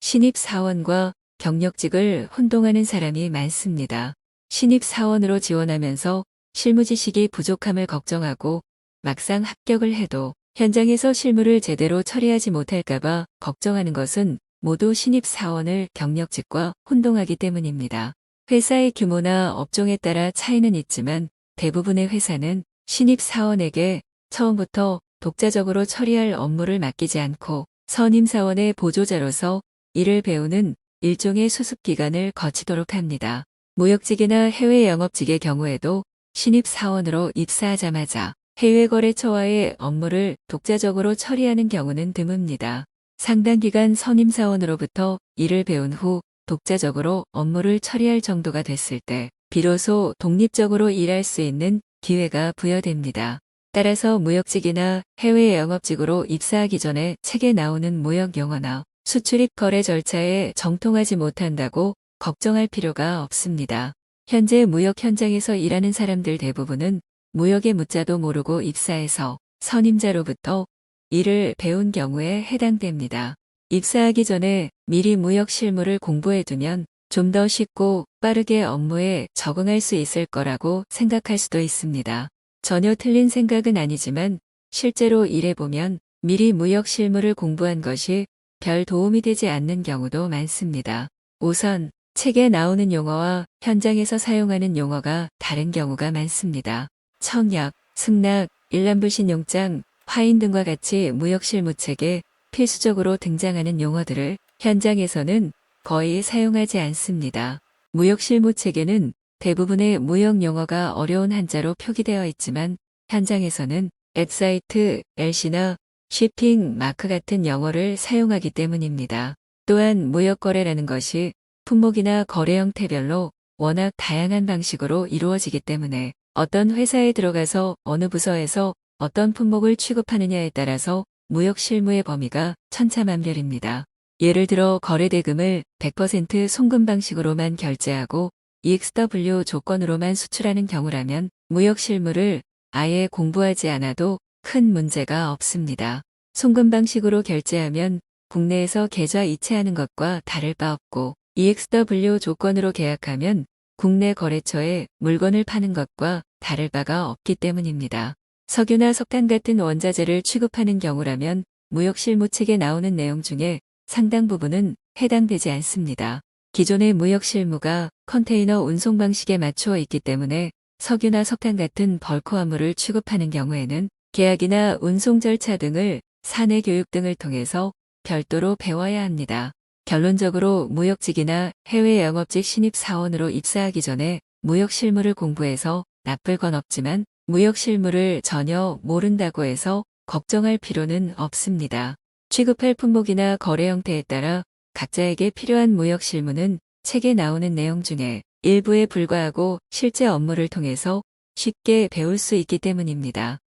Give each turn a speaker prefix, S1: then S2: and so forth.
S1: 신입사원과 경력직을 혼동하는 사람이 많습니다. 신입사원으로 지원하면서 실무 지식이 부족함을 걱정하고 막상 합격을 해도 현장에서 실무를 제대로 처리하지 못할까봐 걱정하는 것은 모두 신입사원을 경력직과 혼동하기 때문입니다. 회사의 규모나 업종에 따라 차이는 있지만 대부분의 회사는 신입사원에게 처음부터 독자적으로 처리할 업무를 맡기지 않고 선임사원의 보조자로서 일을 배우는 일종의 수습기간을 거치도록 합니다. 무역직이나 해외 영업직의 경우에도 신입사원으로 입사하자마자 해외 거래처와의 업무를 독자적으로 처리하는 경우는 드뭅니다. 상당 기간 선임사원으로부터 일을 배운 후 독자적으로 업무를 처리할 정도가 됐을 때 비로소 독립적으로 일할 수 있는 기회가 부여됩니다. 따라서 무역직이나 해외 영업직으로 입사하기 전에 책에 나오는 무역 용어나 수출입 거래 절차에 정통하지 못한다고 걱정할 필요가 없습니다. 현재 무역 현장에서 일하는 사람들 대부분은 무역의 무자도 모르고 입사해서 선임자로부터 일을 배운 경우에 해당됩니다. 입사하기 전에 미리 무역 실무를 공부해두면 좀 더 쉽고 빠르게 업무에 적응할 수 있을 거라고 생각할 수도 있습니다. 전혀 틀린 생각은 아니지만 실제로 일해보면 미리 무역 실무를 공부한 것이 별 도움이 되지 않는 경우도 많습니다. 우선 책에 나오는 용어와 현장에서 사용하는 용어가 다른 경우가 많습니다. 청약, 승낙, 일람불신용장, 화인 등과 같이 무역실무책에 필수적으로 등장하는 용어들을 현장에서는 거의 사용하지 않습니다. 무역실무책에는 대부분의 무역 용어가 어려운 한자로 표기되어 있지만 현장에서는 앱사이트, LC나 쉬핑, 마크 같은 영어를 사용하기 때문입니다. 또한 무역거래라는 것이 품목이나 거래 형태별로 워낙 다양한 방식으로 이루어지기 때문에 어떤 회사에 들어가서 어느 부서에서 어떤 품목을 취급하느냐에 따라서 무역 실무의 범위가 천차만별입니다. 예를 들어 거래대금을 100% 송금 방식으로만 결제하고 EXW 조건으로만 수출하는 경우라면 무역 실무를 아예 공부하지 않아도 큰 문제가 없습니다. 송금 방식으로 결제하면 국내에서 계좌 이체하는 것과 다를 바 없고 EXW 조건으로 계약하면 국내 거래처에 물건을 파는 것과 다를 바가 없기 때문입니다. 석유나 석탄 같은 원자재를 취급하는 경우라면 무역실무책에 나오는 내용 중에 상당 부분은 해당되지 않습니다. 기존의 무역실무가 컨테이너 운송 방식에 맞추어 있기 때문에 석유나 석탄 같은 벌크 화물을 취급하는 경우에는 계약이나 운송 절차 등을 사내 교육 등을 통해서 별도로 배워야 합니다. 결론적으로 무역직이나 해외 영업직 신입사원으로 입사하기 전에 무역실무를 공부해서 나쁠 건 없지만 무역실무를 전혀 모른다고 해서 걱정할 필요는 없습니다. 취급할 품목이나 거래 형태에 따라 각자에게 필요한 무역실무는 책에 나오는 내용 중에 일부에 불과하고 실제 업무를 통해서 쉽게 배울 수 있기 때문입니다.